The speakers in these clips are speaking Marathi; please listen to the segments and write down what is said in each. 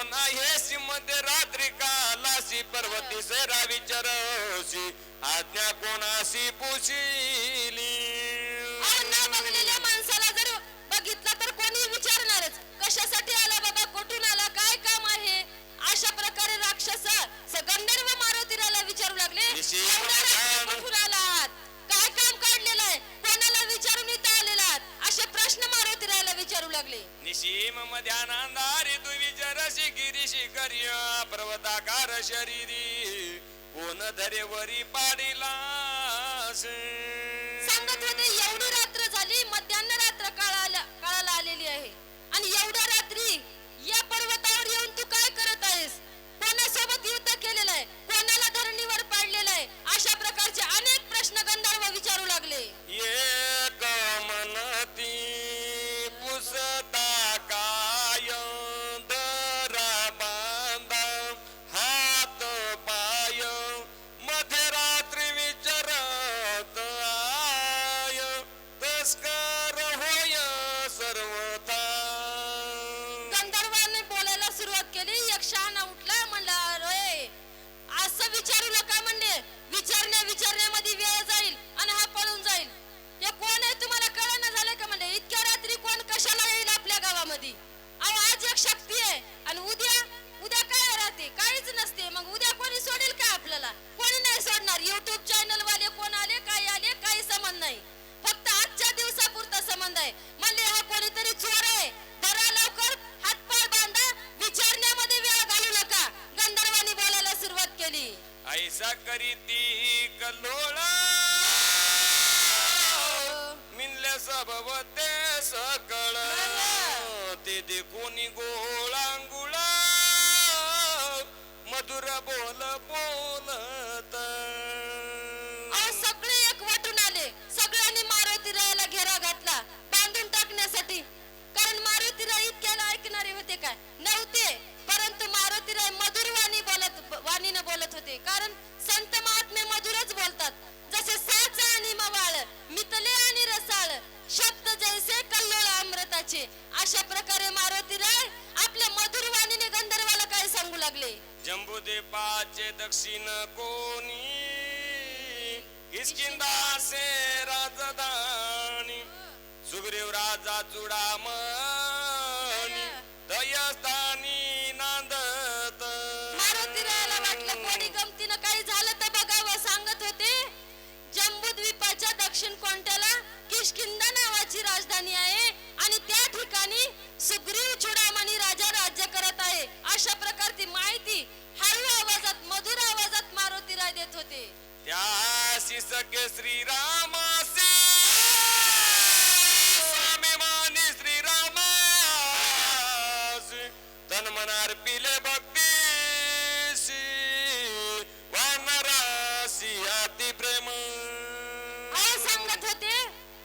कोण आहेसी मध्ये रात्री कालासी पर्वती सरा विचारसी आज्ञा कोणासी पुशिली. न बघलेल्या माणसाला जर बघितला तर कोणी विचारणारच कशासाठी आला बाबा, कुठून आला, काय काम आहे. अशा प्रकारे राक्षस गंधर्व मारुतीला विचारू लागले कुठून आलात, काय काम काढलेलं आहे, कोणाला विचारून इथं आलेलात, असे प्रश्न मारुतीला विचारू लागले. निशीम मध्ये आनंदारी तू विचारशी गिरीशी कर्य पर्वताकार शरीरी कोण धरेवरी पाडिला. सांगत होते एवढी रात्र झाली, मध्यान्ह रात्र काळाला आलेली आहे आणि एवढ्या रात्री या पर्वतावर येऊन तू काय करत आहेस, कोणासोबत युद्ध केलेलं आहे, कोणाला धरणीवर पाडलेलं आहे. अशा प्रकारचे अनेक प्रश्न गंधर्व विचारू लागले. एक मनती पुसता काय दरा बांधा हात पाय मध्यरात्री विचारत आय तस्कर होय सर्वथा. गंधर्वाने बोलायला सुरुवात केली. एक शहाणा उठला, म्हणला अरे असं विचारू नका, म्हणले विचारण्यामध्ये वेळ जाईल आणि हा पळून जाईल. हे कोण आहे तुम्हाला कळना झालं का, म्हणले इतक्या रात्री कोण कशाला येईल आपल्या गावामध्ये. आज एक शक्ती आहे आणि उद्या काय राहते, काहीच नसते. मग उद्या कोणी सोडेल का आपल्याला, कोणी नाही सोडणार. युट्यूब चॅनल वाले कोण आले काही संबंध नाही, फक्त आजच्या दिवसापुरता संबंध आहे. म्हणले हा कोणीतरी चोर आहे, धरा लवकर, हातपाय बांधा, विचारण्यामध्ये वेळ घालू नका. गंधर्वांनी बोलायला सुरुवात केली. ऐसा करीती कल्लोळा मिनले सबवते सकळ ते देखोनी गोळांगुळा मधुर बोल बोलत. सगळे एक वाटून आले, सगळ्यांनी मारुतीरायाला घेरा घातला बांधून टाकण्यासाठी. कारण मारुतीराय इतक्याला ऐकणारे होते काय नव्हते, परंतु मारुतीराय मधुर वाणीने बोलत होते. कारण संत महात्मे मधुरच बोलतात. जसे साच आणि मवाळ, मितले आणि रसाळ, शब्द जैसे कल्लोळ अमृताचे. अशा प्रकारे मारुतीराय आपल्या मधुर वाणीने गंधर्वाला काय सांगू लागले. जंबूद्वीपाचे दक्षिण कोणी किष्किंधासे राजधानी सुग्रीव राजा चुडामणी दयस्थानी नांदत. मारुतीरायाला वाटलं कोणी गमतीनं काही झालं तर बघावं. सांगत होते जंबूद्वीपाच्या दक्षिण कोणत्याला किष्किंधा नावाची राजधानी आहे आणि त्या ठिकाणी सुग्रीव चुडामणी राजा राज्य करत आहे. अशा प्रकारची माहिती हळू आवाजात मधुर आवाजात मारुतीराय देत होते. त्यासी सखे श्रीरामासी स्वाभिमानी श्रीरामासी तन मनार पिले भक्तीसी वानरासी अति प्रेम. सांगत होते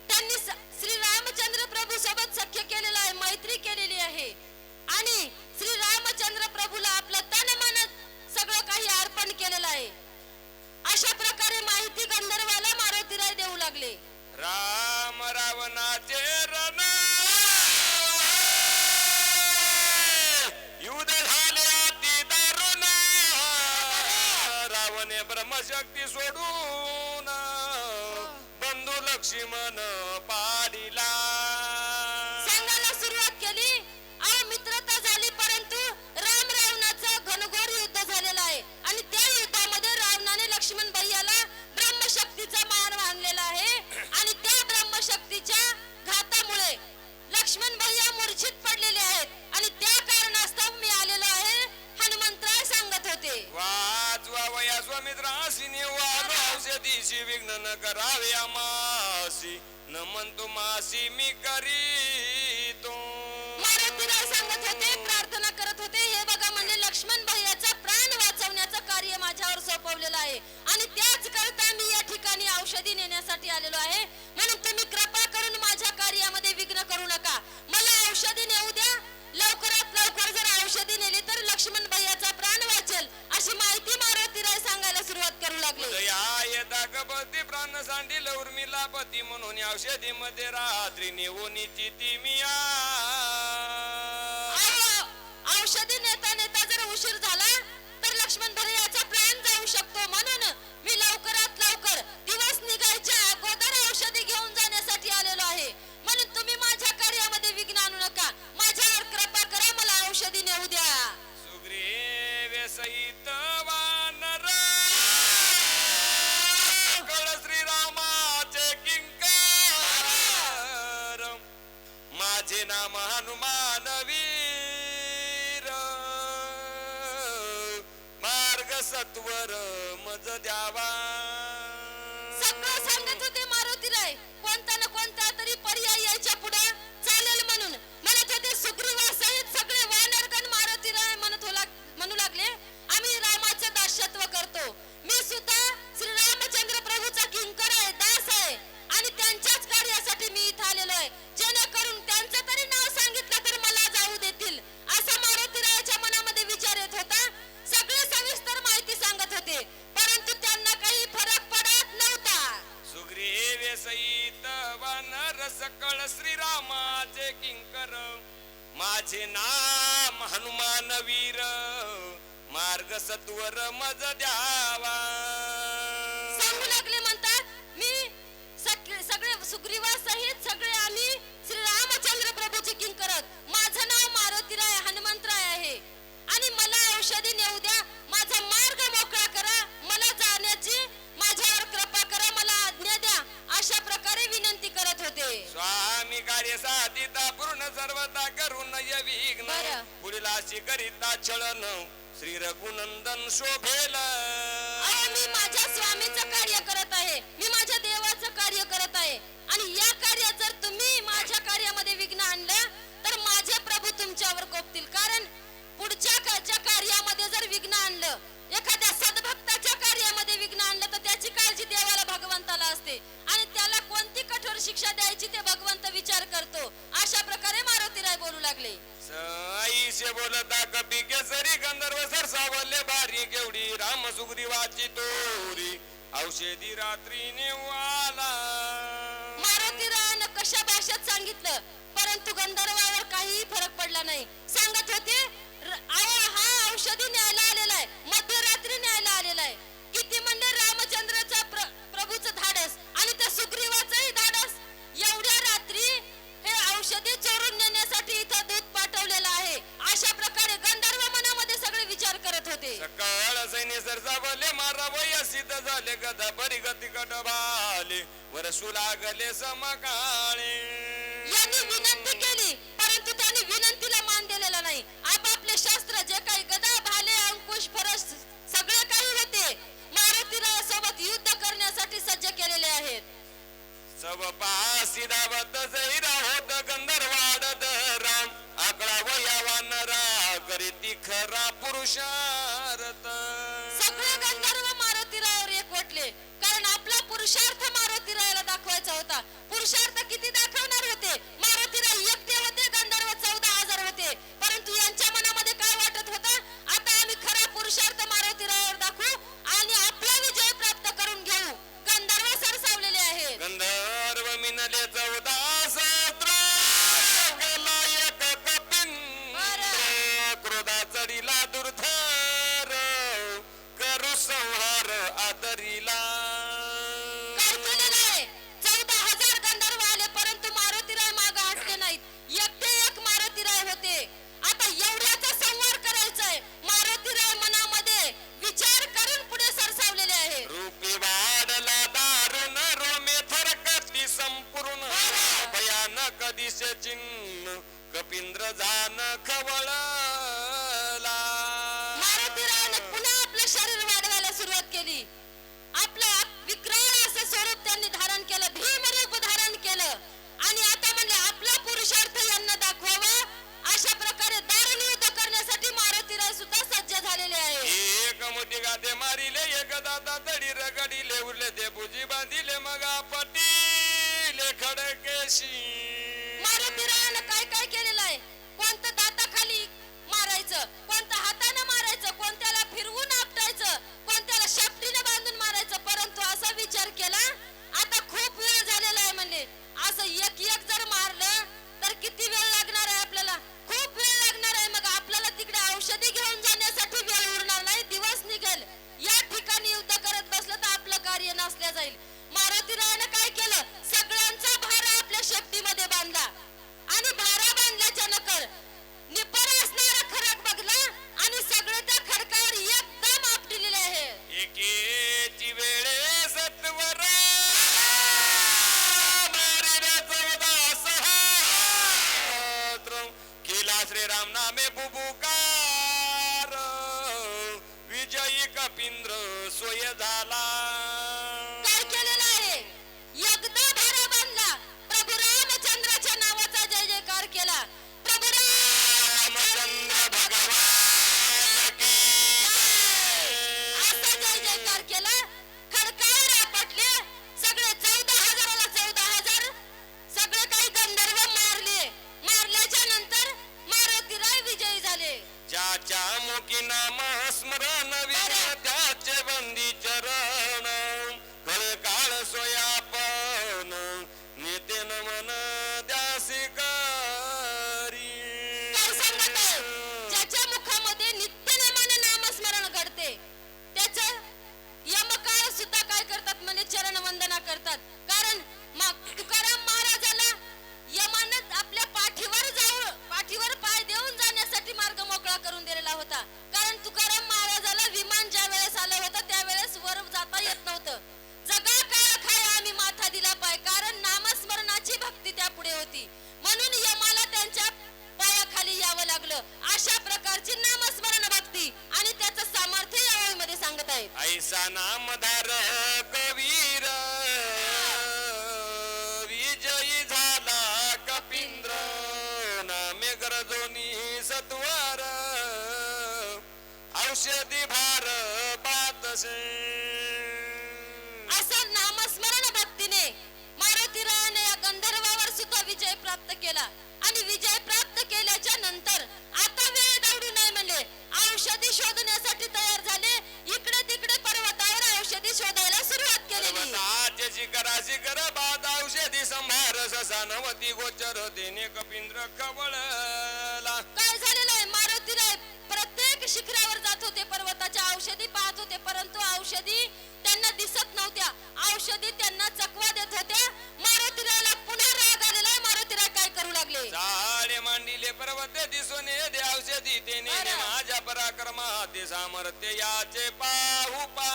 त्यांनी श्री रामचंद्र प्रभू सोबत सख्य केलेलं आहे, मैत्री केलेली आहे आणि श्री रामचंद्र प्रभूला आपलं तन मन सगळं काही अर्पण केलेलं आहे. अशा प्रकारे माहिती गंधर्वाला मारुतीराय देऊ लागले. राम रावणाचे रण युद्ध झाले अति दारुण रावणे ब्रह्मशक्ती सोडून बंधू लक्ष्मण पाडिला. सांगायला सुरुवात केली. मित्रता झाली, परंतु राम रावणाचं घनघोर युद्ध झालेलं आहे आणि त्या युद्धामध्ये रावणाने लक्ष्मण भैयाला ब्रह्मशक्तीचा मार बांधलेला आहे आणि त्या ब्रह्मशक्तीच्या घातामुळे लक्ष्मण भैया मूर्छित पडलेले आहेत आणि त्या कारणास्तव मी आलेलो आहे. हनुमंतराय सांगत होते. वाचवा स्वामित्रासी निवालो औषधीशी विघ्न न करावे आमासी न म्हणतो मासी मी करीतो. मारुतीराय सांगत होते, प्रार्थना करत होते, हे बघा म्हणजे लक्ष्मण भैयाचा प्राण वाचवण्याचं कार्य माझ्यावर सोपवलेलं आहे आणि त्याच करता मी या ठिकाणी औषधी नेण्यासाठी आलेलो आहे. म्हणून तुम्ही कृपा करून माझ्या कार्यामध्ये विघ्न करू नका. मला औषधी नेऊ द्या. लवकरात लवकर जर औषधी नेली तर लक्ष्मण भैयाचा प्राण वाचेल, अशी माहिती मारुतीराय सांगायला सुरुवात करू लागले. दागपती प्राण सांडील उर्मिला पती म्हणून औषधी मध्ये रात्री नेऊन चिती मी औषधी नेता नेता जर उशीर झाला तर लक्ष्मण भरयाचा प्राण जाऊ शकतो. म्हणून मी लवकरात लवकर दिवस निघायच्या अगोदर औषधी घेऊन जाण्यासाठी आलेलो आहे. म्हणून तुम्ही माझ्या कार्यामध्ये विघ्न आणू नका. माझ्यावर कृपा करा, मला औषधी नेऊ द्या. सुग्रीव सहित वानर सकळ श्रीरामाचे किंकर, माझे नाम हनुमान वीर, मार्ग सत्वर मज द्यावा. सगळं सांगत होते मारुतीराय. कोणता ना कोणता तरी पर्याय यायच्या पुढे चालेल म्हणून म्हणत होते. सुग्रीवासहित सगळे वानरगण मारुतीराय म्हणू लागले, आम्ही रामाचे दास्यत्व करतो. मी सुद्धा श्री रामचंद्र प्रभूचा किंकर आहे, दास आहे आणि त्यांच्याच कार्यासाठी मी इथं आलेलो आहे. जेणेकरून त्यांचं तरी नाव सांगितलं तर मला जाऊ देतील असा मारुतीरायाच्या मनामध्ये विचार येत होता. सगळे सविस्तर माहिती सांगत होते, परंतु त्यांना काही फरक पडत नव्हता. सुग्रीव सहित वानर सकळ श्रीरामाचे किंकर, माझे नाम हनुमान वीर, मार्ग सत्वर मज द्यावा. सांगू लागले म्हणतात, मी सगळे सुग्रीवासहित सगळे आम्ही श्री रामचंद्र प्रभूचे किंकर, माझं नाव मारुतीराय हनुमंतराय आहे आणि मला औषधी नेऊ द्या. माझा मार्ग मोकळा करा, मला जाण्याची माझ्यावर कृपा करा, मला आज्ञा द्या, अशा प्रकारे विनंती करत होते. स्वामी कार्य साधिता पूर्ण सर्वता करून विघ्न, बरं. पुढील अशी करिता छळन श्री रघुनंदन शोभेल. मी माझ्या स्वामीचं कार्य करत आहे, मी माझ्या देवाचं कार्य करत आहे आणि या कार्यात जर तुम्ही माझ्या कार्यामध्ये विघ्न आणलं तर माझे प्रभू तुमच्यावर कोपतील. कारण पुढच्या कार्यामध्ये जर विघ्न आणलं, एखाद्या सद्भक्ताच्या कार्यामध्ये विघ्न आणलं तर त्याची काळजी देवाला भगवंताला असते आणि त्याला कोणती कठोर शिक्षा द्यायची ते भगवंत विचार करतो. अशा प्रकारे मारुतीराय बोलू लागले. आईशे बोलता कपी केसरी गंधर्व सरसावले भारी केवढी, राम सुग्रीवाची तोरी औषधी रात्री नेवाला. मारुतीरायानं कशा भाषेत सांगितलं, परंतु गंधर्वावर काहीही फरक पडला नाही. सांगत होते, हा औषधी न्यायला आलेला आहे, मध्यरात्री न्यायला आलेला आहे. किती म्हणजे रामचंद्राचा प्रभूचं धाडस आणि त्या सुग्रीवाचंही धाडस. एवढ्या रात्री हे औषधी चोरून नेण्यासाठी इथं दूध पाठवलेलं आहे. अशा प्रकारे गंधर्व मनामध्ये सगळे विचार करत होते. सकाळ सैन्य सरसावले मारा वयसित झाले, गदा बरी गती कटबाले वरसू लागले समकाळे. यांनी विनंती केली, परंतु त्यांनी विनंतीला मान दिलेला नाही. आपापले शस्त्र जे काही गदा भाले अंकुश फरस सगळे काही होते मारुतीरायासोबत युद्ध करण्यासाठी सज्ज केलेले आहेत. सब पासी धावत जैरा होत गंधर्वाडत राम, आकडा वयावान रा करीती खरा पुरुषार्थ. सगळे गंधर्व मारुतीरायावर एकवटले, कारण आपला पुरुषार्थ मारुतीरायाला दाखवायचा होता. पुरुषार्थ किती दाखवणार होते? मारुतीराय एकटे होते, गंधर्व 14,000 होते. परंतु यांच्या मनामध्ये काय वाटत होतं, आता आम्ही खरा पुरुषार्थ मारुतीरायावर दाखवू आणि आपला विजय प्राप्त करून घेऊ. गंधर्व सरसावलेले आहेत. गंधर्व मिनले 14 सहस्त्र, गेला एक कपिंद्र, क्रोधा चढीला दुर्धर, करू संहार आदरीला. काय केलेलं आहे? 14,000 गंधर्व आले, परंतु मारुतीराय मागे हटले नाहीत. एकटे एक मारुतीराय होते. आता एवढ्याचा संहार करायचा आहे. मारुतीराय मनामध्ये विचार करून पुढे सरसावलेले आहेत. रूपी वाढला दारुण रोमे थरकटी संपूर्ण, भयानक दिश चिन्ह कपिंद्र जान खवळला. मारुतीरायाने पुन्हा आपलं शरीर वाढवायला सुरुवात केली. आपलं विक्राळ असं स्वरूप त्यांनी धारण केलं, भीमरूप धारण केलं आणि आता म्हणले आपला पुरुषार्थ यांना दाखवावा. अशा प्रकारे दारुण युद्ध करण्यासाठी मारुतीराय सुद्धा सज्ज झालेले आहे. एक मोठी गाते मारिले, एक दाता तडी रगडीले, उरले ते बुजी बांधिले, मग पटीले खडकेशी. मारुतीरायाने काय काय केलेलं आहे? कोणतं दाताखाली मारायचं, कोणतं हाताने मारायचं, कोणत्याला फिरवून आपटायचं, कोणत्याला शेपटीने बांधून मारायचं. परंतु असा विचार केला, आता खूप वेळ झालेला आहे म्हणले. असं एक एक जर मारलं तर किती वेळ लागणार आहे आपल्याला? खूप वेळ लागणार आहे. मग आपल्याला तिकडे जाईल. मारुतीरायानं काय केलं, सगळ्यांचा भारा आपल्या शेपटीमध्ये बांधला आणि भारा बांधल्याच्या नंतर निब्बर असणारा खडक बघला आणि सगळे त्या खडकावर एकदम आपटिलेले आहे. एकेची वेळे सत्वर मारिले 14 सहस्र केला श्रीराम नामे बुबुकार विजयी कपिंद्र सोय झाला. काय केलेलं आहे, एकदा भारा बांधला, प्रभू रामचंद्राच्या नावाचा जय जयकार केला. प्रभू रामचंद्र भगवान की असा जय जयकार केला. खडकावर आपटले सगळे 14,000ला 14,000 सगळे काही गंधर्व मारले. मारल्याच्या नंतर मारुतीराय विजयी झाले. ज्याच्या मुखी नाम स्मरण विना त्याचे बंदी चरण काळ सोयापन नेते नमन द्यासी करी. काय सांगत आहे, ज्याच्या मुखामध्ये नित्यनेमाने नामस्मरण घडते त्याचं यमकाळ सुद्धा काय करतात म्हणजे चरण वंदना करतात. कारण तुकाराम महाराजाला यमानं आपल्या पाठीवर पाय देऊन जाण्यासाठी मार्ग मोकळा करून दिलेला होता. कारण तुकाराम महाराजाला विमान ज्या वेळेस आलं होतं त्यावेळेस वर जाता येत नव्हतं. जगा काळ खाय आम्ही माथा दिला पाय, कारण नामस्मरणाची भक्ती त्या पुढे होती. म्हणून यमाला त्यांच्या पायाखाली यावं लागलं. अशा प्रकारची नामस्मरण भक्ती आणि त्याचं सामर्थ्य या ओळीमध्ये सांगत आहेत. ऐसा नामधार कवीर विजयी झाला कपिंद्र नामे गरजोनी सत्वर औषधी भार पातसे. असं नामस्मरण भक्तीने मारुतीरायाने या गंधर्वावर सुद्धा विजय प्राप्त केला. आणि विजय प्राप्त केल्याच्या नंतर आता वेळ दौडू नये म्हणले औषधी शोधण्यासाठी तयार झाले. इकडे तिकडे पर्वतावर औषधी शोधायला सुरुवात केली. शिखरा शिखर बाद औषधी संभार ससानवती गोचर देणे कपिंद्र कवळला. काय झालेलं आहे, मारुतीराय प्रत्येक शिखरावर जात होते, पर्वताच्या औषधी पाहत होते, परंतु औषधी त्यांना दिसत नव्हत्या. औषधी त्यांना चकवा देत होत्या. मारुतीरायाला पुन्हा राग आलेला. मारुतीराय काय करू लागले, झाडे मांडिले पर्वत दिसून दे औषधी तेने माझ्या पराक्रमा ते सामर्थ्य याचे पाहू पा.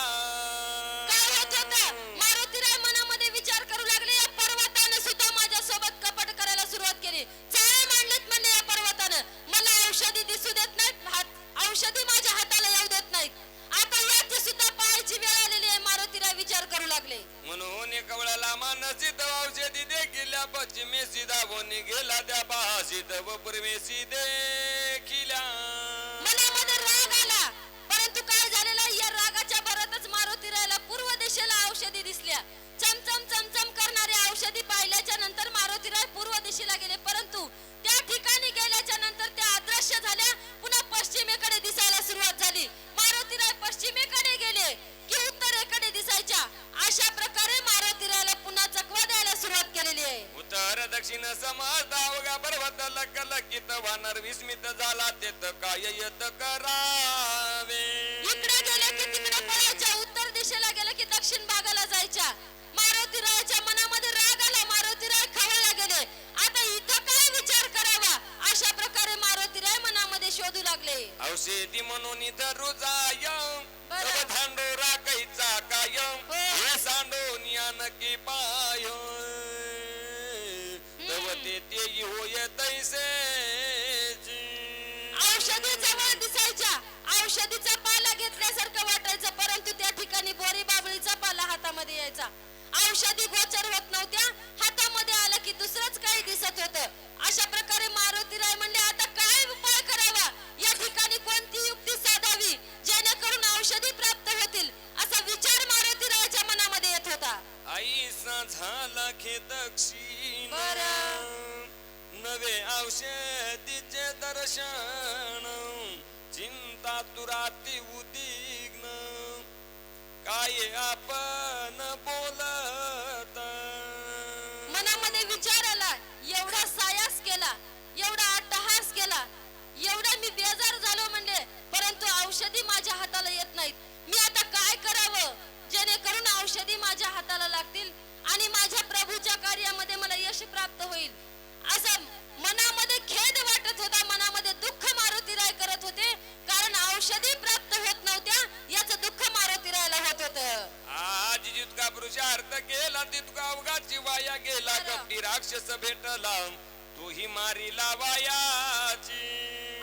काय होत होतं, मारुतीराय मनामध्ये विचार करू लागले, या पर्वताने सुद्धा माझ्या सोबत कपट करायला सुरुवात केली. चाळे मांडलेत म्हणजे या पर्वतानं मला औषधी दिसू देत नाहीत, औषधी माझ्या हाताला येऊ देत नाहीत. आता याची सुद्धा पाहायची वेळ आलेली आहे. मारुतीराय विचार करू लागले. म्हणून कवळाला मानसित औषधी देखील पश्चिमेशी धावून गेला त्या पाशीत व पूर्वेशी देखील. मनामध्ये राग आला, परंतु काय झालेला, या रागाच्या भरातच मारुतीरायाला पूर्व दिशेला औषधी दिसल्या. चमचम चमचम करणारे औषधी पाहिल्याच्या नंतर मारुतीराय पूर्व दिशेला गेले, परंतु त्या ठिकाणी गेल्याच्या नंतर त्या अदृश्य झाल्या. पुन्हा पश्चिमेकडे दिसायला सुरुवात झाली. मारुतीराय पश्चिमेकडे गेले की उत्तरेकडे दिसायच्या. अशा प्रकारे मारुतीरायाला पुन्हा चकवा द्यायला सुरुवात केलेली आहे. उत्तर दक्षिण समजता अवघा पर्वत लक लकित वानर विस्मित झाला तेत काय येत करावे. इकडे गेले की तिकडे पळायच्या, उत्तर दिशेला गेले की दक्षिण भागाला जायच्या. मारुतीरायाच्या मनामध्ये राग आला. मारुतीराय खवळला गेले. आता इथं काय विचार करावा, अशा प्रकारे मारुतीराय मनामध्ये शोधू लागले. औषधी म्हणून धरू जाय धांडो राखायचा काय हे सांडून या नक्की पाय ते होय तैसे. औषधी जवळ दिसायच्या, औषधीचा पाला घेतल्यासारखं वाटायचं, परंतु त्या ठिकाणी बोरी बाबळीचा पाला हातामध्ये यायचा. औषधी गोचर होत नव्हत्या. हातामध्ये आलं की दुसरंच काही दिसत होतं. अशा प्रकारे मारुतीराय म्हणले, आता काय उपाय करावा, या ठिकाणी कोणती युक्ती साधावी जेणेकरून औषधी प्राप्त होतील, असा विचार मारुतीरायाच्या मनामध्ये येत होता. आईसा झाला खेदक्षिण नवे औषधीचे दर्शन चिंता तुराती उद्विग्न काय आपण बोलत. मनामध्ये विचार आला, एवढा सायास केला, एवढा अट्टहास केला, एवढा मी बेजार झालो म्हणले, परंतु औषधी माझ्या हाताला येत नाहीत. मी आता काय करावं जेणेकरून औषधी माझ्या हाताला असं मनामध्ये खेद वाटत होता, मनामध्ये दुःख मारुतीराय करत होते, कारण औषधी प्राप्त होत नव्हत्या याचं दुःख मारुतीरायला होत होतं. आज जितका पुरुषार्थ केला तितका अवघाची वाया गेला. बरं. कपटी राक्षस भेटला तोही मारिला वायाची.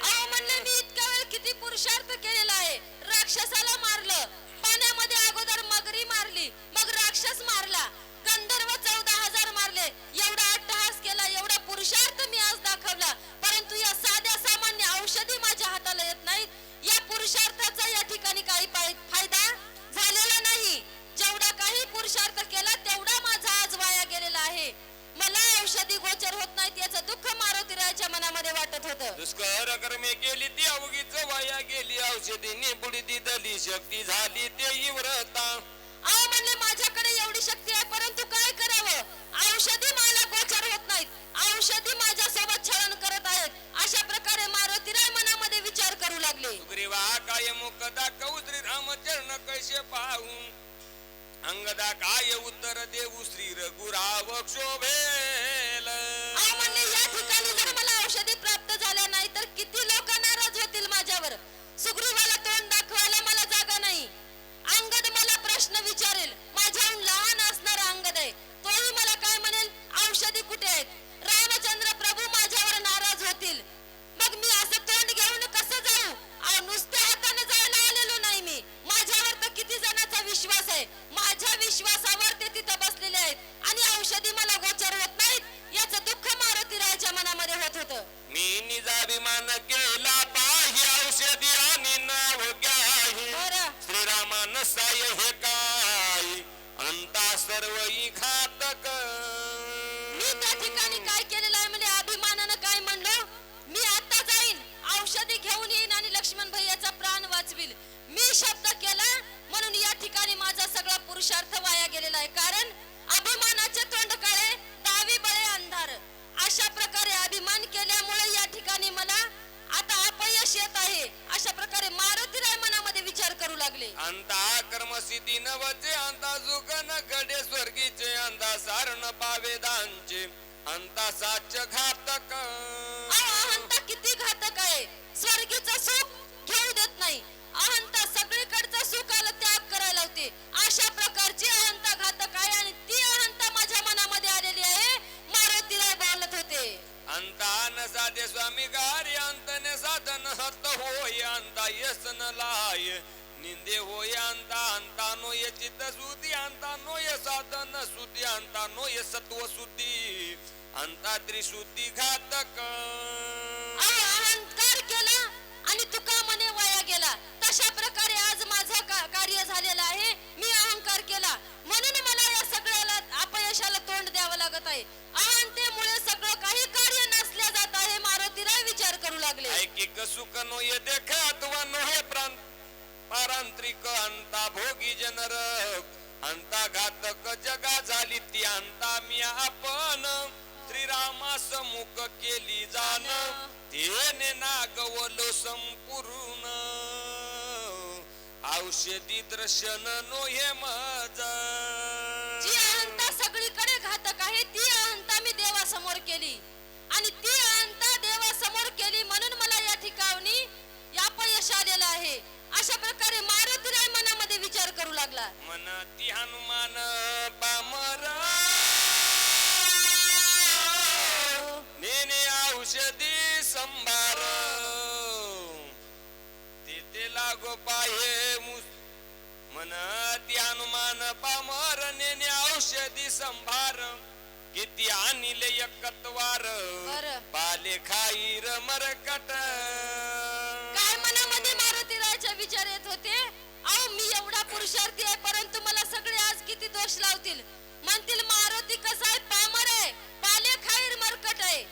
अहो म्हणले मी इतका वेळ किती पुरुषार्थ केलेला आहे. राक्षसाला मारलं, पाण्यामध्ये अगोदर मगरी मारली, मग राक्षस मारला, गंधर्व 14,000 मारले, एवढा अट्टहास केला, एवढा पुरुषार्थ मी आज दाखवला, परंतु या साध्या सामान्य औषधी माझ्या हाताला येत नाहीत. या पुरुषार्थाचा या ठिकाणी काही फायदा झालेला नाही. जेवढा काही पुरुषार्थ केला तेवढा माझा आज वाया गेलेला आहे. मला औषधी गोचर होत नाहीत याचं दुःख मारुतीरायाच्या मनामध्ये वाटत होतं. दुष्कर कर्मे केली ती अवघीच वाया गेली. औषधीने बुडी दिली शक्ती झाली ते व्रता. अहो म्हणले माझ्याकडे एवढी शक्ती आहे, परंतु काय करावं, औषधी मला गोचर होत नाहीत, औषधी माझ्या सोबत छळण करत आहेत. अशा प्रकारे मारुतीराय मनामध्ये विचार करू लागले. सुग्रीवा काय मुकदा कौश्री रामचरण कैसे पाहू. अंगदा काय उत्तर देऊ श्री रघुराव क्षोभेल. अहो म्हणले या ठिकाणी जर मला औषधी प्राप्त झाल्या नाही तर किती लोक नाराज होतील माझ्यावर. सुग्रीवाला तोंड दाखवायला मला जागा नाही. अंगद मला प्रश्न विचारेल, माझ्याहून लहान असणारा अंगद आहे, तोही मला काय म्हणेल, औषधी कुठे आहेत. रामचंद्र प्रभू माझ्यावर नाराज होतील. मग मी असं तोंड घेऊन कसं जाऊ. नुसत्या हाताने जायला आलेलो नाही मी. माझ्यावर तर किती जणांचा विश्वास आहे, माझ्या विश्वासावर ते तिथं बसलेले आहेत आणि औषधी मला गोचर होत नाहीत याचं दुःख मारुतीरायाच्या मनामध्ये होत होतं. मी निजाभिमान केला पाही औषधी आणि नाव घ्याही. बरं श्रीरामान साय हे काय अंता सर्व घातक. मी त्या ठिकाणी काय केलेलं आहे म्हणजे अभिमानानं काय म्हणलो, मी आता जाईन औषधी घेऊन येईन आणि लक्ष्मण भैयाचा प्राण वाचविल. मी शब्द केला म्हणून या ठिकाणी माझा सगळा पुरुषार्थ वाया गेलेला आहे. कारण अभिमानाचे तोंड काळे दावी बळे अंधार. अशा प्रकारे अभिमान केल्यामुळे या ठिकाणी मला आता अपयश येत आहे. अशा प्रकारे मारुतीराय मनामध्ये विचार करू लागले. अंता कर्मसिद्धी नवचे अंता जुगन घडे स्वर्गीचे अंता सारण पावेदांचे अंता साच घातक. अहंता किती घातक आहे. स्वर्गीचं सुख घेऊ देत नाही, अहंता सगळीकडचं सुख आलं त्याग करायला होते. अशा प्रकारची अहंता घातक आहे आणि ती अहंता माझ्या मनामध्ये आलेली आहे. मारुतीराय बोलत होते. अंता न साधे स्वामी गारी अंतने साधन हत होय अंता यसन लाय निंदे होय अंता अंता नोय चित्त सुधी अंता नोय साधन सुधी अंता नोय सत्व सुधी अंता त्रिशुद्धी घातक. अहंकार केला आणि तुका मने वाया गेला. तशा प्रकारे आज माझं कार्य झालेलं आहे. मी अहंकार केला म्हणून मला या सगळ्याला अपयशाला तोंड द्यावं लागत आहे. अहंतेमुळे सगळं काही कार्य नसल्या जात आहे. मारुतीराय विचार करू लागले. ऐकिक सुख नोय देखात व नोहे पारंत्रिक अंता भोगी जनरक अंता घातक जगा झाली ती अंता मी आपण श्रीरामास मुख केली जाण तेने नागवलो संपूर्ण औषधी दर्शन नोहे मज. जी अहंता सगळीकडे घातक आहे ती अहंता मी देवासमोर केली आणि ती अहंता देवासमोर केली म्हणून मला या ठिकाणी अपयश आलेलं आहे. अशा प्रकारे मारुतीराय मनामध्ये विचार करू लागला. मनती हनुमान पामर नेने औषधी संभार तेथे लागो पाहे मनती हनुमान पामर नेने औषधी संभार किती आणले एकत्वार बरं. पाले खाईर मरकट. काय मनामध्ये मारुतीरायाचे विचार येत होते. अहो मी एवढा पुरुषार्थी आहे परंतु मला सगळे आज किती दोष लावतील. म्हणतील मारुती कसा आहे, पामर आहे, पाले खाईर मरकट आहे,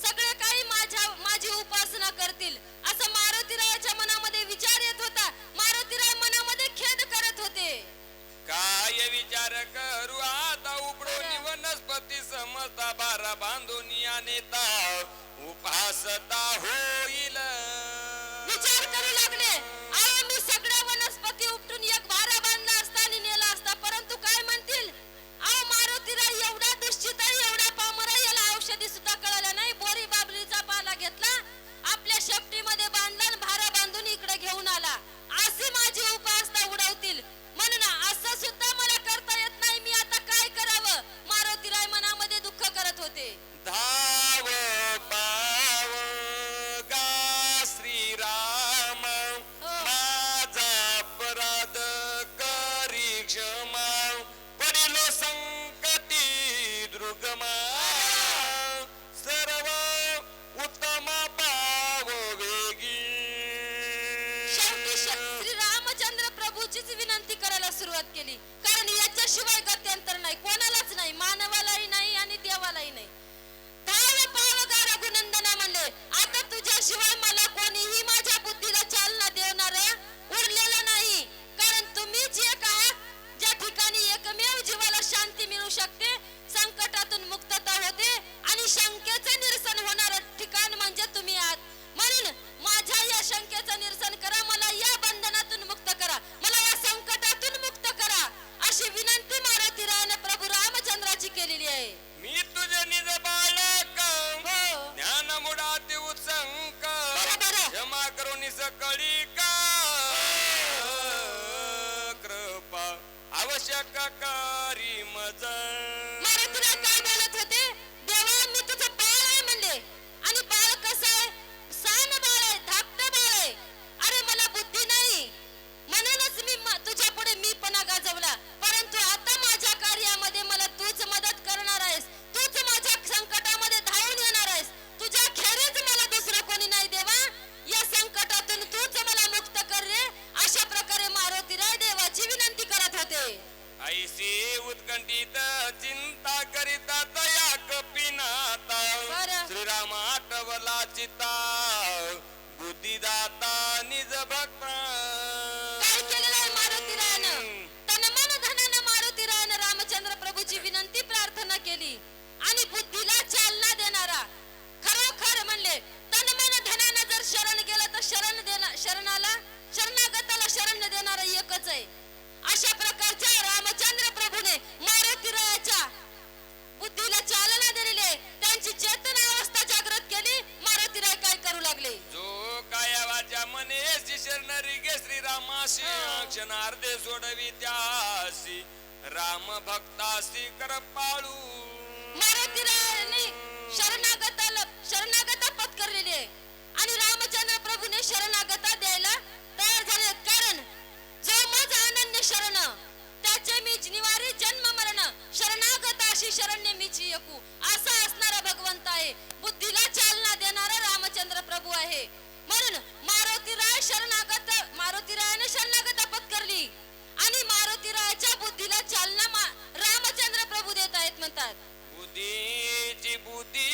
सगळे काही माझी उपासना करतील असं मारुतीरायाच्या मनामध्ये विचार येत होता. मारुतीराय मनामध्ये खेद करत होते. काय विचार करू आता उपडोनी वनस्पती समजता बारा बांधून या नेता उपासता होईल. विचार करू लागले. अहो मी सगळ्या वनस्पती उपटून एक भारा बांधला असता आणि नेला असता, परंतु काय म्हणतील, अहो मारुतीराय एवढा दुश्चित आहे, एवढा पामर आहे, याला औषधी सुद्धा कळालं नाही, सुरुवात केली, कारण याच्याशिवाय गत्यंतर नाही, कोणालाच नाही, मानवालाही नाही आणि देवालाही नाही. धाव पाव गा रघुनंदना म्हणले, आता तुझ्याशिवाय मला कोणीही माझ्या बुद्धीला चालना देणार उरलेलं नाही, कारण तुम्हीच एक आहात ज्या ठिकाणी एकमेव जीवाला शांती मिळू शकते, संकटातून मुक्तता होते आणि शंकेचं निरसन होणार ठिकाण म्हणजे तुम्ही आहात. म्हणून माझ्या या शंकेचं निरसन करा, मला या बंधनातून मुक्त करा, मला या संकटातून मुक्त करा, अशी विनंती मारुतीरायाने प्रभू रामचंद्राची केलेली आहे. मी तुझे निज बालक, हो. ज्ञान मुडाती उत्संक, बरोबर. क्षमा करून सकळी का कृपा आवश्यक करी मज. मारुतीराय काय बोलत होते? देवा मी तुझं बाळ आहे म्हणले, आणि बाळ कसं आहे? सान बाळ आहे, धाकटं बाळ आहे. अरे मला बुद्धी नाही, म्हणूनच मी तुझ्या पुढे मीपणा गाजवला, परंतु आता माझ्या कार्यामध्ये मला तूच मदत करणार आहेस, तूच माझ्या संकटामध्ये धावून येणार आहेस, तुझ्या खेरीज मला दुसरं कोणी नाही देवा, या संकटातून तूच मला मुक्त कर रे, अशा प्रकारे मारुतीराय देवाची विनंती करत होते. ऐसी उत्कंठित चिंता करिता दया कपिनाता, बरं. श्रीराम आठवला चिता, बुद्धिदाता निज भक्त. काय केलेलं आहे मारुतीरायानं? तन मन धनानं मारुतीरायानं रामचंद्र प्रभूची विनंती प्रार्थना केली आणि बुद्धीला चालना देणारा, खरोखर म्हणले तन मन धनानं जर शरण गेलं तर शरणागताला शरण देणारा एकच आहे. अशा प्रकारच्या रामचंद्र प्रभूने मारुतीरायाच्या बुद्धीला चालना दिलेली आहे, त्यांची चेतन अवस्था जागृत केली. मारुतीराय काय करू लागले? जो काया वाचा मनेसी शरण रिगे श्रीरामाशी, क्षणार्धे सोडवी त्यासी राम भक्तासी कृपाळू. मारुतीरायाने शरणागता पत्करलेली आहे आणि रामचंद्र प्रभूने शरणागता द्यायला तयार झाले, कारण जो मज अनन्य शरण त्याचे मीच निवारी जन्म मरण, शरणागताशी शरण्य मीची एकू, असा असणारा भगवंत आहे, बुद्धीला चालना देणारा रामचंद्र प्रभू आहे. म्हणून मारुतीरायाने शरणागता पत्करली आणि मारुतीरायाच्या बुद्धीला चालना रामचंद्र प्रभू देत आहेत म्हणतात. बुद्धीची बुद्धी